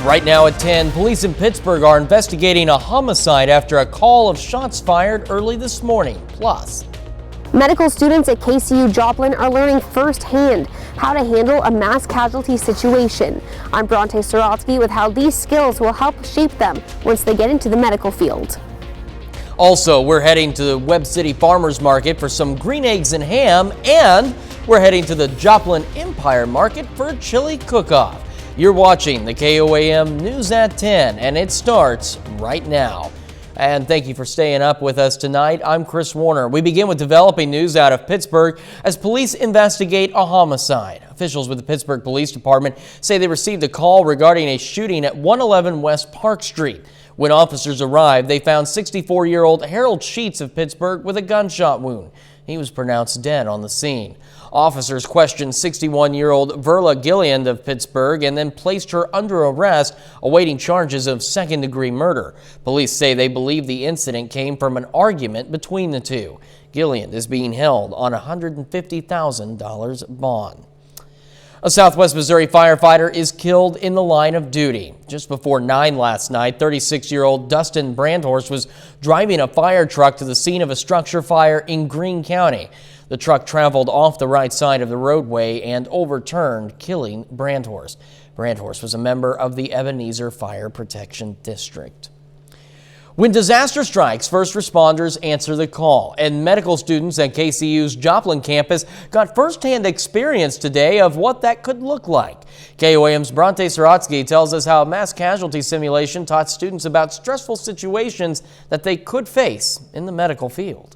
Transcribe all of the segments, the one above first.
Right now at 10, police in Pittsburgh are investigating a homicide after a call of shots fired early this morning. Plus, medical students at KCU Joplin are learning firsthand how to handle a mass casualty situation. I'm Bronte Sorotsky with how these skills will help shape them once they get into the medical field. Also, we're heading to the Webb City Farmers Market for some green eggs and ham, and we're heading to the Joplin Empire Market for a chili cook-off. You're watching the KOAM News at 10, and it starts right now. And thank you for staying up with us tonight. I'm Chris Warner. We begin with developing news out of Pittsburgh as police investigate a homicide. Officials with the Pittsburgh Police Department say they received a call regarding a shooting at 111 West Park Street. When officers arrived, they found 64-year-old Harold Sheets of Pittsburgh with a gunshot wound. He was pronounced dead on the scene. Officers questioned 61-year-old Verla Gilliand of Pittsburgh and then placed her under arrest, awaiting charges of second-degree murder. Police say they believe the incident came from an argument between the two. Gilliand is being held on a $150,000 bond. A Southwest Missouri firefighter is killed in the line of duty. Just before 9 last night, 36-year-old Dustin Brandhorst was driving a fire truck to the scene of a structure fire in Greene County. The truck traveled off the right side of the roadway and overturned, killing Brandhorst. Brandhorst was a member of the Ebenezer Fire Protection District. When disaster strikes, first responders answer the call, and medical students at KCU's Joplin campus got firsthand experience today of what that could look like. KOAM's Bronte Sorotsky tells us how a mass casualty simulation taught students about stressful situations that they could face in the medical field.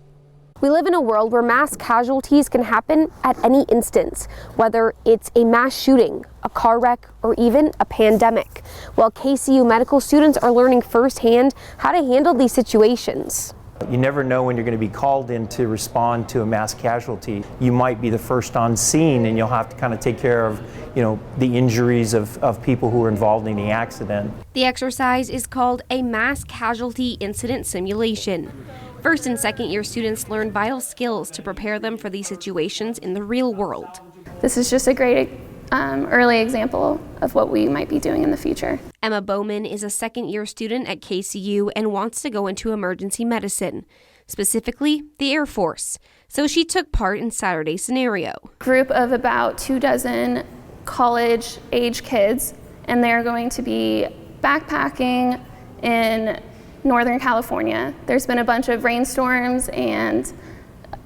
We live in a world where mass casualties can happen at any instance, whether it's a mass shooting, a car wreck, or even a pandemic. While KCU medical students are learning firsthand how to handle these situations. You never know when you're going to be called in to respond to a mass casualty. You might be the first on scene and you'll have to kind of take care of, the injuries of people who are involved in the accident. The exercise is called a mass casualty incident simulation. First and second year students learn vital skills to prepare them for these situations in the real world. This is just a great early example of what we might be doing in the future. Emma Bowman is a second year student at KCU and wants to go into emergency medicine, specifically the Air Force. So she took part in Saturday's scenario. Group of about 24 college-age kids, and they're going to be backpacking in Northern California. There's been a bunch of rainstorms, and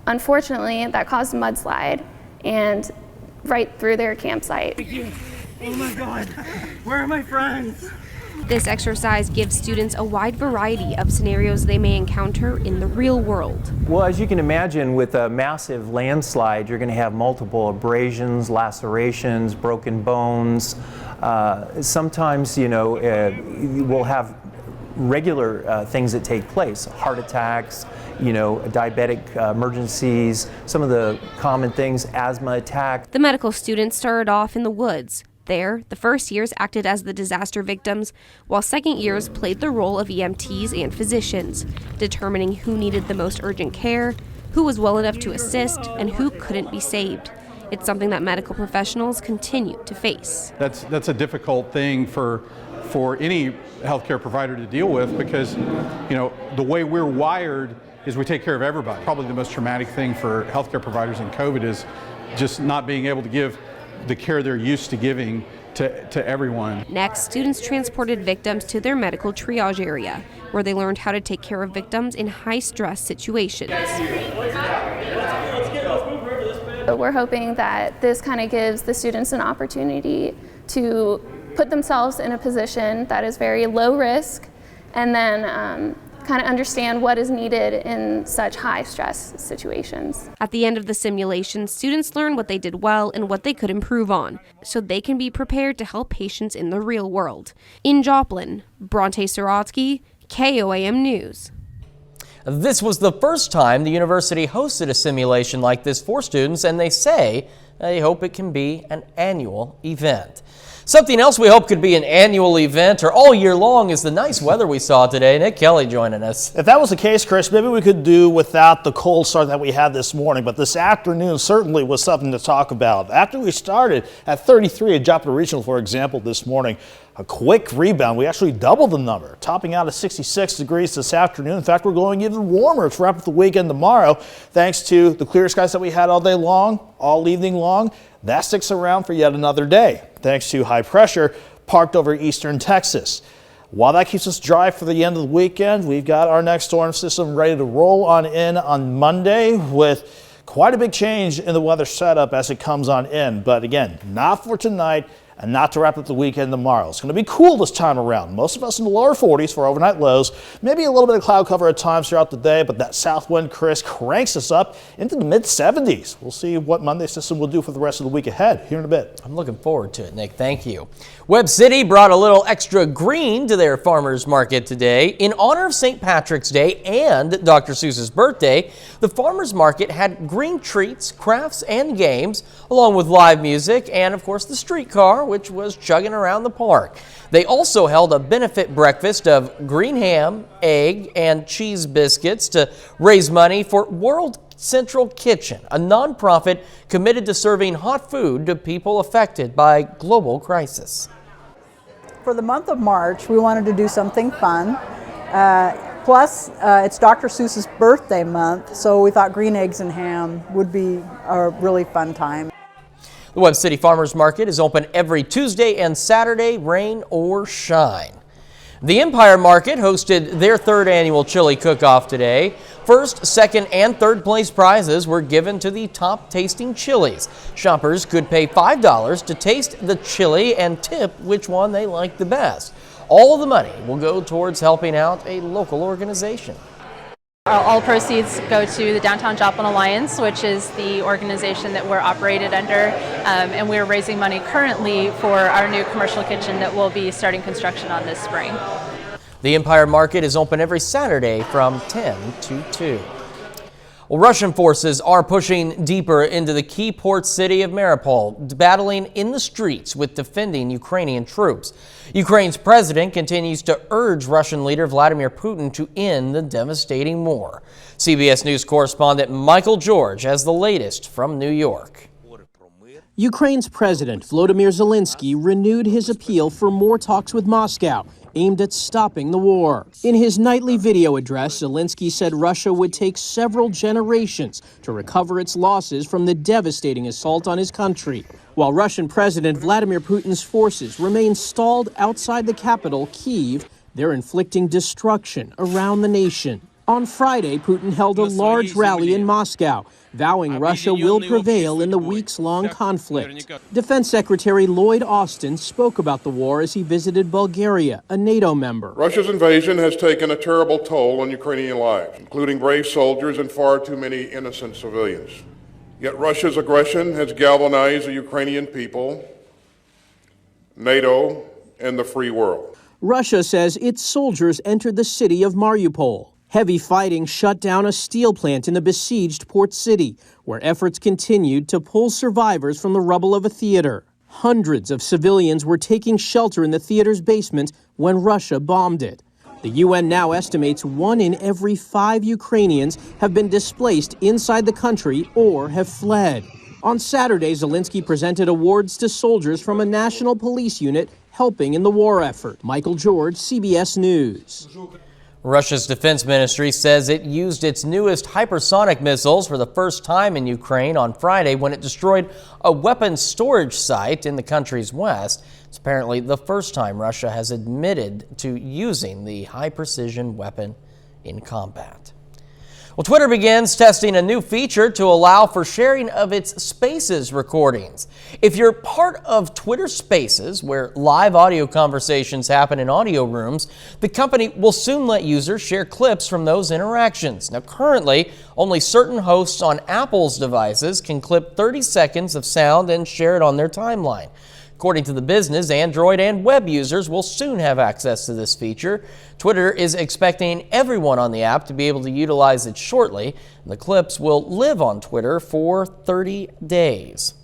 unfortunately that caused a mudslide and right through their campsite. Oh my God, where are my friends? This exercise gives students a wide variety of scenarios they may encounter in the real world. Well, as you can imagine, with a massive landslide, you're going to have multiple abrasions, lacerations, broken bones. Sometimes, we'll have regular things that take place, heart attacks, diabetic emergencies, some of the common things, asthma attack. The medical students started off in the woods. There, the first years acted as the disaster victims, while second years played the role of EMTs and physicians, determining who needed the most urgent care, who was well enough to assist, and who couldn't be saved. It's something that medical professionals continue to face. That's a difficult thing for any healthcare provider to deal with because, the way we're wired is we take care of everybody. Probably the most traumatic thing for healthcare providers in COVID is just not being able to give the care they're used to giving to everyone. Next, students transported victims to their medical triage area, where they learned how to take care of victims in high-stress situations. We're hoping that this kind of gives the students an opportunity to put themselves in a position that is very low risk, and then kind of understand what is needed in such high stress situations. At the end of the simulation, students learn what they did well and what they could improve on, so they can be prepared to help patients in the real world. In Joplin, Bronte Sorotsky, KOAM News. This was the first time the university hosted a simulation like this for students, and they say they hope it can be an annual event. Something else we hope could be an annual event or all year long is the nice weather we saw today. Nick Kelly joining us. If that was the case, Chris, maybe we could do without the cold start that we had this morning, but this afternoon certainly was something to talk about. After we started at 33 at Joplin Regional, for example, this morning, a quick rebound. We actually doubled the number, topping out at 66 degrees this afternoon. In fact, we're going even warmer to wrap up the weekend tomorrow, thanks to the clear skies that we had all day long, all evening long. That sticks around for yet another day, thanks to high pressure parked over eastern Texas. While that keeps us dry for the end of the weekend, we've got our next storm system ready to roll on in on Monday with quite a big change in the weather setup as it comes on in. But again, not for tonight and not to wrap up the weekend tomorrow. It's going to be cool this time around. Most of us in the lower 40s for overnight lows. Maybe a little bit of cloud cover at times throughout the day, but that south wind, Chris, cranks us up into the mid-70s. We'll see what Monday's system will do for the rest of the week ahead here in a bit. I'm looking forward to it, Nick. Thank you. Webb City brought a little extra green to their farmers market today. In honor of St. Patrick's Day and Dr. Seuss's birthday, the farmers market had green treats, crafts, and games, along with live music and, of course, the streetcar, which was chugging around the park. They also held a benefit breakfast of green ham, egg, and cheese biscuits to raise money for World Central Kitchen, a nonprofit committed to serving hot food to people affected by global crisis. For the month of March, we wanted to do something fun. Plus, it's Dr. Seuss's birthday month, so we thought green eggs and ham would be a really fun time. The Webb City Farmers Market is open every Tuesday and Saturday, rain or shine. The Empire Market hosted their third annual chili cook-off today. First, second, and third place prizes were given to the top tasting chilies. Shoppers could pay $5 to taste the chili and tip which one they liked the best. All of the money will go towards helping out a local organization. All proceeds go to the Downtown Joplin Alliance, which is the organization that we're operated under, and we're raising money currently for our new commercial kitchen that we'll be starting construction on this spring. The Empire Market is open every Saturday from 10 to 2. Well, Russian forces are pushing deeper into the key port city of Mariupol, battling in the streets with defending Ukrainian troops. Ukraine's president continues to urge Russian leader Vladimir Putin to end the devastating war. CBS News correspondent Michael George has the latest from New York. Ukraine's President Volodymyr Zelensky renewed his appeal for more talks with Moscow, aimed at stopping the war. In his nightly video address, Zelensky said Russia would take several generations to recover its losses from the devastating assault on his country. While Russian President Vladimir Putin's forces remain stalled outside the capital, Kyiv, they're inflicting destruction around the nation. On Friday, Putin held a large rally in Moscow, vowing Russia will prevail in the weeks-long conflict. Defense Secretary Lloyd Austin spoke about the war as he visited Bulgaria, a NATO member. Russia's invasion has taken a terrible toll on Ukrainian lives, including brave soldiers and far too many innocent civilians. Yet Russia's aggression has galvanized the Ukrainian people, NATO, and the free world. Russia says its soldiers entered the city of Mariupol. Heavy fighting shut down a steel plant in the besieged port city, where efforts continued to pull survivors from the rubble of a theater. Hundreds of civilians were taking shelter in the theater's basement when Russia bombed it. The UN now estimates 1 in every 5 Ukrainians have been displaced inside the country or have fled. On Saturday, Zelensky presented awards to soldiers from a national police unit helping in the war effort. Michael George, CBS News. Russia's defense ministry says it used its newest hypersonic missiles for the first time in Ukraine on Friday when it destroyed a weapons storage site in the country's west. It's apparently the first time Russia has admitted to using the high-precision weapon in combat. Well, Twitter begins testing a new feature to allow for sharing of its Spaces recordings. If you're part of Twitter Spaces, where live audio conversations happen in audio rooms, the company will soon let users share clips from those interactions. Now, currently, only certain hosts on Apple's devices can clip 30 seconds of sound and share it on their timeline. According to the business, Android and web users will soon have access to this feature. Twitter is expecting everyone on the app to be able to utilize it shortly. The clips will live on Twitter for 30 days.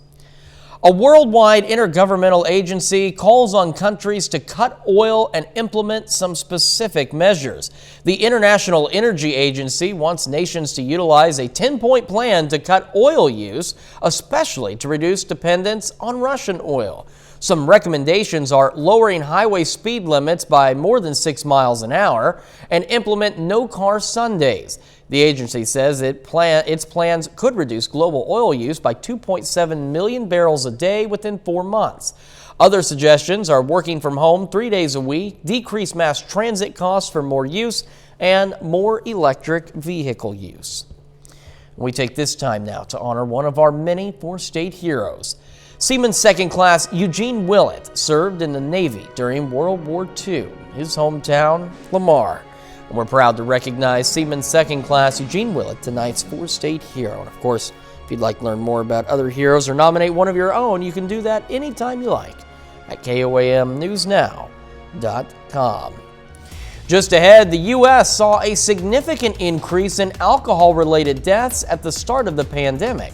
A worldwide intergovernmental agency calls on countries to cut oil and implement some specific measures. The International Energy Agency wants nations to utilize a 10-point plan to cut oil use, especially to reduce dependence on Russian oil. Some recommendations are lowering highway speed limits by more than 6 miles an hour and implement no-car Sundays. The agency says its plans could reduce global oil use by 2.7 million barrels a day within 4 months. Other suggestions are working from home 3 days a week, decrease mass transit costs for more use, and more electric vehicle use. We take this time now to honor one of our many four-state heroes. Seaman Second Class Eugene Willett served in the Navy during World War II, his hometown, Lamar. And we're proud to recognize Seaman Second Class Eugene Willett, tonight's four-state hero. And of course, if you'd like to learn more about other heroes or nominate one of your own, you can do that anytime you like at KOAMnewsnow.com. Just ahead, the U.S. saw a significant increase in alcohol-related deaths at the start of the pandemic.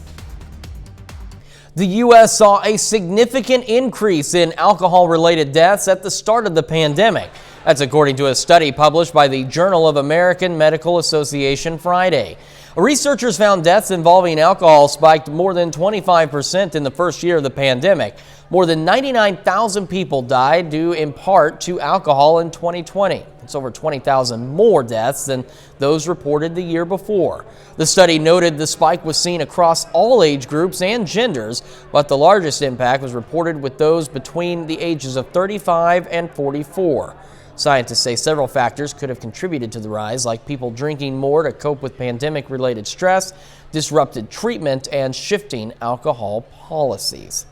The U.S. saw a significant increase in alcohol-related deaths at the start of the pandemic. That's according to a study published by the Journal of American Medical Association Friday. Researchers found deaths involving alcohol spiked more than 25% in the first year of the pandemic. More than 99,000 people died due in part to alcohol in 2020. It's over 20,000 more deaths than those reported the year before. The study noted the spike was seen across all age groups and genders, but the largest impact was reported with those between the ages of 35 and 44. Scientists say several factors could have contributed to the rise, like people drinking more to cope with pandemic-related stress, disrupted treatment, and shifting alcohol policies.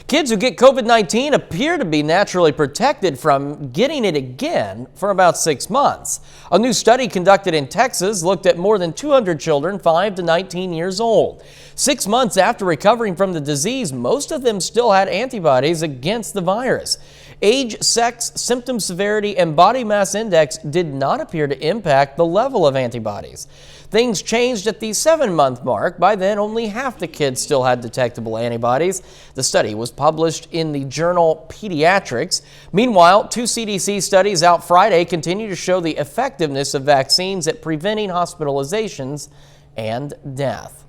Kids who get COVID-19 appear to be naturally protected from getting it again for about 6 months. A new study conducted in Texas looked at more than 200 children 5 to 19 years old. 6 months after recovering from the disease, most of them still had antibodies against the virus. Age, sex, symptom severity, and body mass index did not appear to impact the level of antibodies. Things changed at the 7-month mark. By then, only half the kids still had detectable antibodies. The study was published in the journal Pediatrics. Meanwhile, 2 CDC studies out Friday continue to show the effectiveness of vaccines at preventing hospitalizations and death.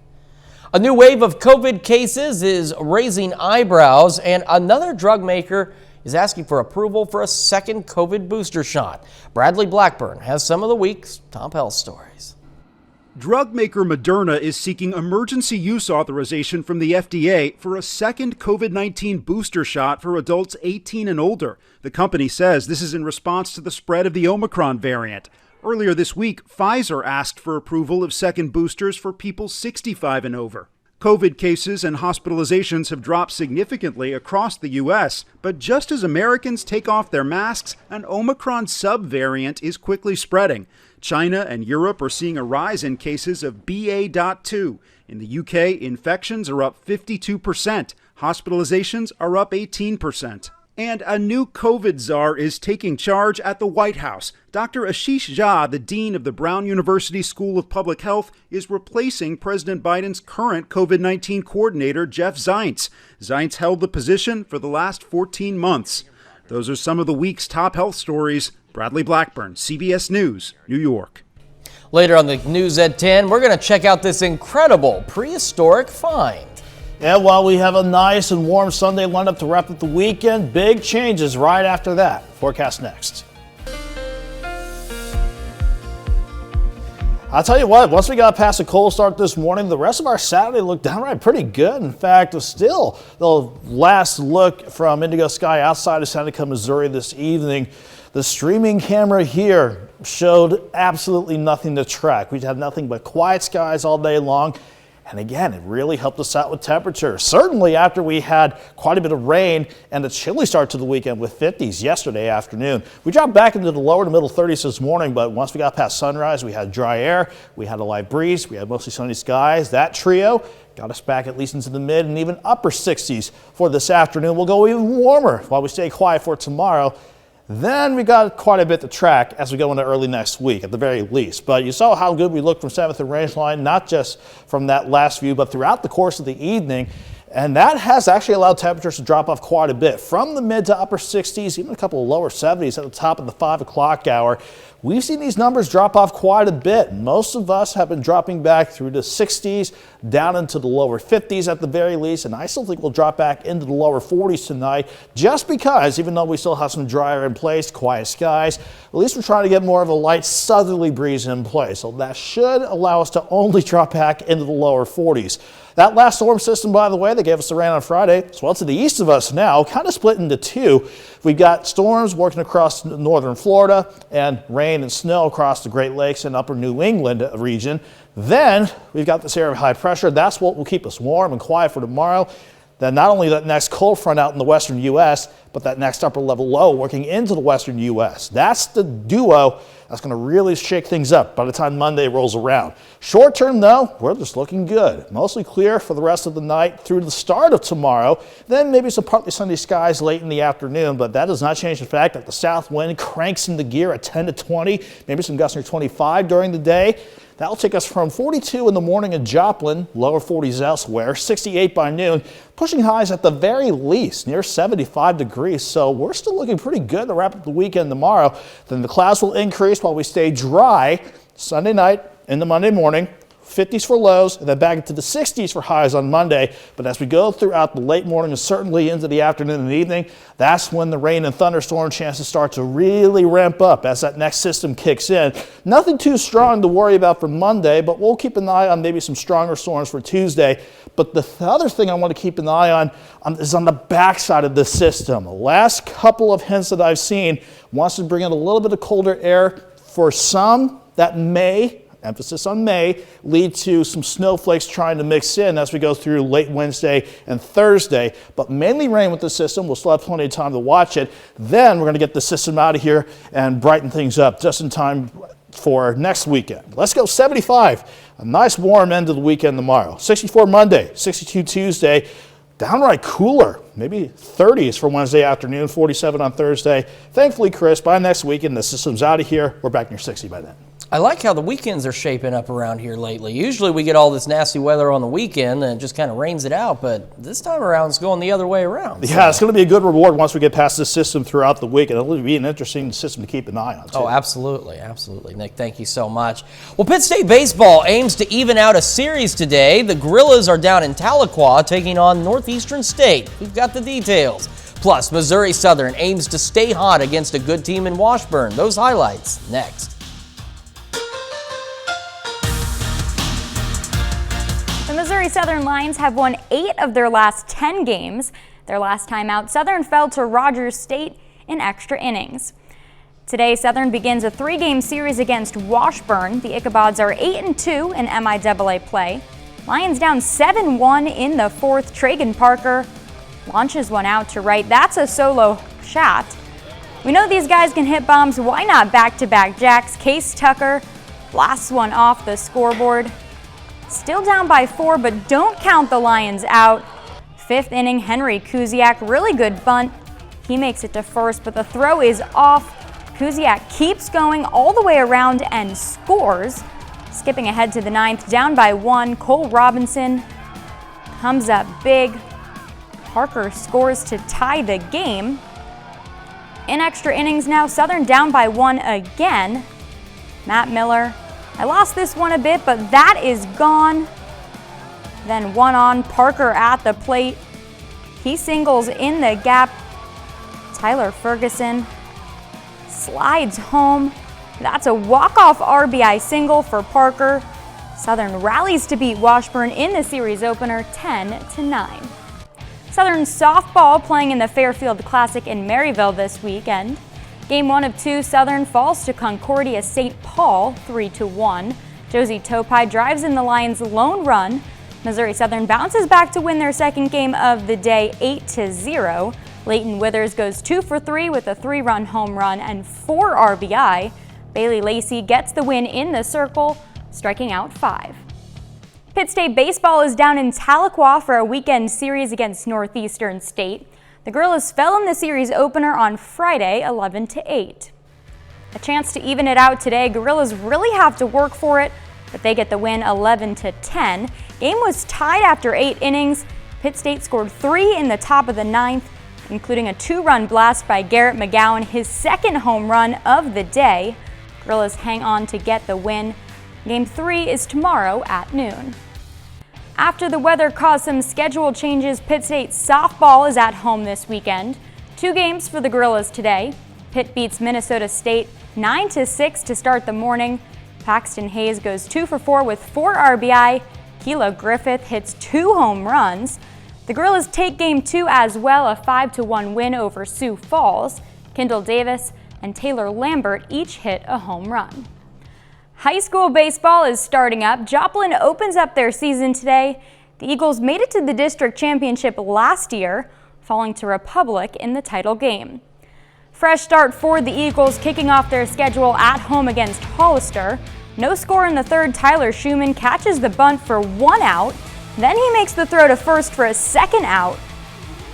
A new wave of COVID cases is raising eyebrows, and another drug maker is asking for approval for a second COVID booster shot. Bradley Blackburn has some of the week's top health stories. Drug maker Moderna is seeking emergency use authorization from the FDA for a second COVID-19 booster shot for adults 18 and older. The company says this is in response to the spread of the Omicron variant. Earlier this week, Pfizer asked for approval of second boosters for people 65 and over. COVID cases and hospitalizations have dropped significantly across the U.S., but just as Americans take off their masks, an Omicron subvariant is quickly spreading. China and Europe are seeing a rise in cases of BA.2. In the UK, infections are up 52%. Hospitalizations are up 18%. And a new COVID czar is taking charge at the White House. Dr. Ashish Jha, the dean of the Brown University School of Public Health, is replacing President Biden's current COVID-19 coordinator, Jeff Zients. Zients held the position for the last 14 months. Those are some of the week's top health stories. Bradley Blackburn, CBS News, New York. Later on the news at 10, we're going to check out this incredible prehistoric find. And while we have a nice and warm Sunday lineup to wrap up the weekend, big changes right after that. Forecast next. I'll tell you what, once we got past a cold start this morning, the rest of our Saturday looked downright pretty good. In fact, still the last look from Indigo Sky outside of Seneca, Missouri this evening, the streaming camera here showed absolutely nothing to track. We'd have nothing but quiet skies all day long. And again, it really helped us out with temperatures. Certainly after we had quite a bit of rain and a chilly start to the weekend with 50s yesterday afternoon. We dropped back into the lower to middle 30s this morning, but once we got past sunrise, we had dry air, we had a light breeze, we had mostly sunny skies. That trio got us back at least into the mid and even upper 60s for this afternoon. We'll go even warmer while we stay quiet for tomorrow. Then we got quite a bit to track as we go into early next week, at the very least. But you saw how good we looked from 7th and Rangeline, not just from that last view, but throughout the course of the evening. And that has actually allowed temperatures to drop off quite a bit from the mid to upper 60s, even a couple of lower 70s at the top of the 5 o'clock hour. We've seen these numbers drop off quite a bit. Most of us have been dropping back through the 60s, down into the lower 50s at the very least, and I still think we'll drop back into the lower 40s tonight just because, even though we still have some drier in place, quiet skies, at least we're trying to get more of a light southerly breeze in place. So that should allow us to only drop back into the lower 40s. That last storm system, by the way, that gave us the rain on Friday, it's well to the east of us now, kind of split into two. We've got storms working across northern Florida and rain and snow across the Great Lakes and upper New England region. Then we've got this area of high pressure. That's what will keep us warm and quiet for tomorrow. Then not only that next cold front out in the western U.S., but that next upper level low working into the western U.S. That's the duo that's going to really shake things up by the time Monday rolls around. Short term, though, we're just looking good. Mostly clear for the rest of the night through the start of tomorrow. Then maybe some partly sunny skies late in the afternoon, but that does not change the fact that the south wind cranks into gear at 10 to 20, maybe some gusts near 25 during the day. That'll take us from 42 in the morning in Joplin, lower 40s elsewhere, 68 by noon, pushing highs at the very least near 75 degrees. So we're still looking pretty good to wrap up the weekend tomorrow. Then the clouds will increase while we stay dry Sunday night into Monday morning. 50s for lows, and then back into the 60s for highs on Monday. But as we go throughout the late morning and certainly into the afternoon and evening, that's when the rain and thunderstorm chances start to really ramp up as that next system kicks in. Nothing too strong to worry about for Monday, but we'll keep an eye on maybe some stronger storms for Tuesday. But the other thing I want to keep an eye on is on the backside of the system. The last couple of hints that I've seen wants to bring in a little bit of colder air. For some, that may, emphasis on may, lead to some snowflakes trying to mix in as we go through late Wednesday and Thursday, but mainly rain with the system. We'll still have plenty of time to watch it. Then we're going to get the system out of here and brighten things up just in time for next weekend. Let's go 75. A nice warm end of the weekend tomorrow. 64 Monday, 62 Tuesday. Downright cooler, maybe 30s for Wednesday afternoon, 47 on Thursday. Thankfully crisp. By next weekend, the system's out of here. We're back near 60 by then. I like how the weekends are shaping up around here lately. Usually we get all this nasty weather on the weekend and it just kind of rains it out, but this time around it's going the other way around. Yeah, it's going to be a good reward once we get past this system throughout the week, and it'll be an interesting system to keep an eye on, too. Oh, absolutely, absolutely. Nick, thank you so much. Well, Pitt State baseball aims to even out a series today. The Gorillas are down in Tahlequah taking on Northeastern State. We've got the details. Plus, Missouri Southern aims to stay hot against a good team in Washburn. Those highlights next. The Missouri Southern Lions have won 8 of their last 10 games. Their last time out, Southern fell to Rogers State in extra innings. Today, Southern begins a 3-game series against Washburn. The Ichabods are 8-2 in MIAA play. Lions down 7-1 in the 4th. Tragan Parker launches one out to right. That's a solo shot. We know these guys can hit bombs. Why not back-to-back jacks? Case Tucker blasts one off the scoreboard. Still down by 4, but don't count the Lions out. 5th inning, Henry Kuziak, really good bunt. He makes it to first, but the throw is off. Kuziak keeps going all the way around and scores. Skipping ahead to the 9th, down by 1, Cole Robinson comes up big. Parker scores to tie the game. In extra innings now, Southern down by 1 again. Matt Miller, I lost this one a bit, but that is gone. Then 1 on, Parker at the plate. He singles in the gap. Tyler Ferguson slides home. That's a walk-off RBI single for Parker. Southern rallies to beat Washburn in the series opener 10-9. Southern softball playing in the Fairfield Classic in Maryville this weekend. Game 1 of 2, Southern falls to Concordia St. Paul 3-1. Josie Topai drives in the Lions' lone run. Missouri Southern bounces back to win their second game of the day 8-0. Leighton Withers goes 2 for 3 with a 3-run home run and 4 RBI. Bailey Lacey gets the win in the circle, striking out 5. Pitt State baseball is down in Tahlequah for a weekend series against Northeastern State. The Gorillas fell in the series opener on Friday, 11-8. A chance to even it out today. Gorillas really have to work for it, but they get the win 11-10. Game was tied after 8 innings. Pitt State scored 3 in the top of the 9th, including a 2-run blast by Garrett McGowan, his second home run of the day. Gorillas hang on to get the win. Game 3 is tomorrow at noon. After the weather caused some schedule changes, Pitt State softball is at home this weekend. 2 games for the Gorillas today. Pitt beats Minnesota State 9-6 to start the morning. Paxton Hayes goes 2 for 4 with 4 RBI. Keela Griffith hits 2 home runs. The Gorillas take Game 2 as well, a 5-1 win over Sioux Falls. Kendall Davis and Taylor Lambert each hit a home run. High school baseball is starting up. Joplin opens up their season today. The Eagles made it to the district championship last year, falling to Republic in the title game. Fresh start for the Eagles, kicking off their schedule at home against Hollister. No score in the third. Tyler Schumann catches the bunt for 1 out. Then he makes the throw to first for a 2nd out.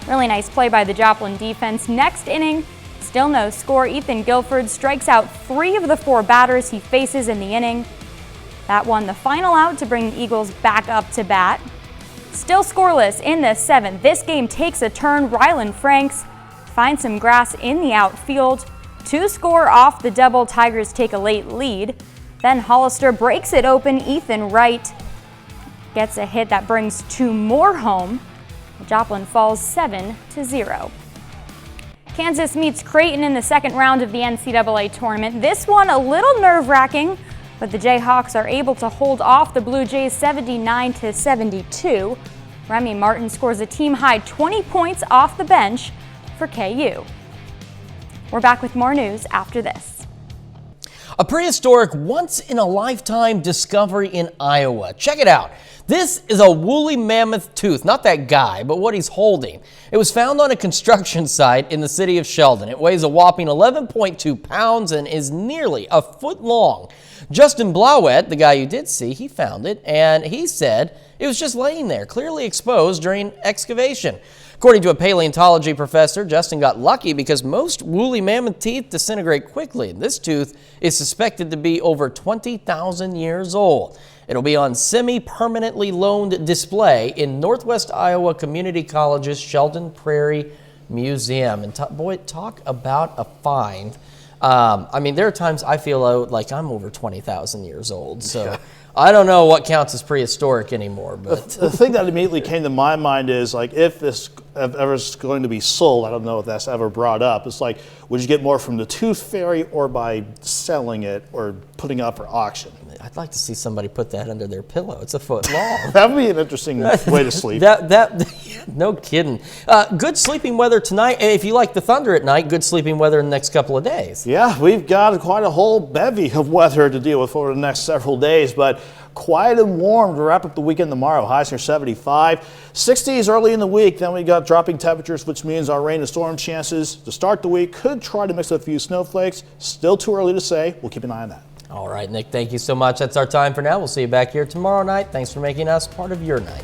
Really nice play by the Joplin defense. Next inning, still no score. Ethan Guilford strikes out 3 of the 4 batters he faces in the inning. That won the final out to bring the Eagles back up to bat. Still scoreless in the 7th. This game takes a turn. Rylan Franks finds some grass in the outfield. 2 score off the double. Tigers take a late lead. Then Hollister breaks it open. Ethan Wright gets a hit that brings 2 more home. Joplin falls 7-0. Kansas meets Creighton in the 2nd round of the NCAA tournament. This one a little nerve-wracking, but the Jayhawks are able to hold off the Blue Jays 79-72. Remy Martin scores a team-high 20 points off the bench for KU. We're back with more news after this. A prehistoric once-in-a-lifetime discovery in Iowa. Check it out. This is a woolly mammoth tooth, not that guy, but what he's holding. It was found on a construction site in the city of Sheldon. It weighs a whopping 11.2 pounds and is nearly a foot long. Justin Blauet, the guy you did see, he found it, and he said it was just laying there, clearly exposed during excavation. According to a paleontology professor, Justin got lucky because most woolly mammoth teeth disintegrate quickly. This tooth is suspected to be over 20,000 years old. It'll be on semi-permanently loaned display in Northwest Iowa Community College's Sheldon Prairie Museum. And boy, talk about a find. I mean, there are times I feel like I'm over 20,000 years old, so yeah. I don't know what counts as prehistoric anymore. But the thing that immediately came to my mind is, like, if this ever is going to be sold, I don't know if that's ever brought up, it's like, would you get more from the tooth fairy or by selling it or putting it up for auction? I'd like to see somebody put that under their pillow. It's a foot long. That would be an interesting way to sleep. No kidding. Good sleeping weather tonight. If you like the thunder at night, good sleeping weather in the next couple of days. Yeah, we've got quite a whole bevy of weather to deal with over the next several days, but quiet and warm to wrap up the weekend tomorrow. Highs near 75. 60s early in the week. Then we got dropping temperatures, which means our rain and storm chances to start the week could try to mix with a few snowflakes. Still too early to say. We'll keep an eye on that. All right, Nick, thank you so much. That's our time for now. We'll see you back here tomorrow night. Thanks for making us part of your night.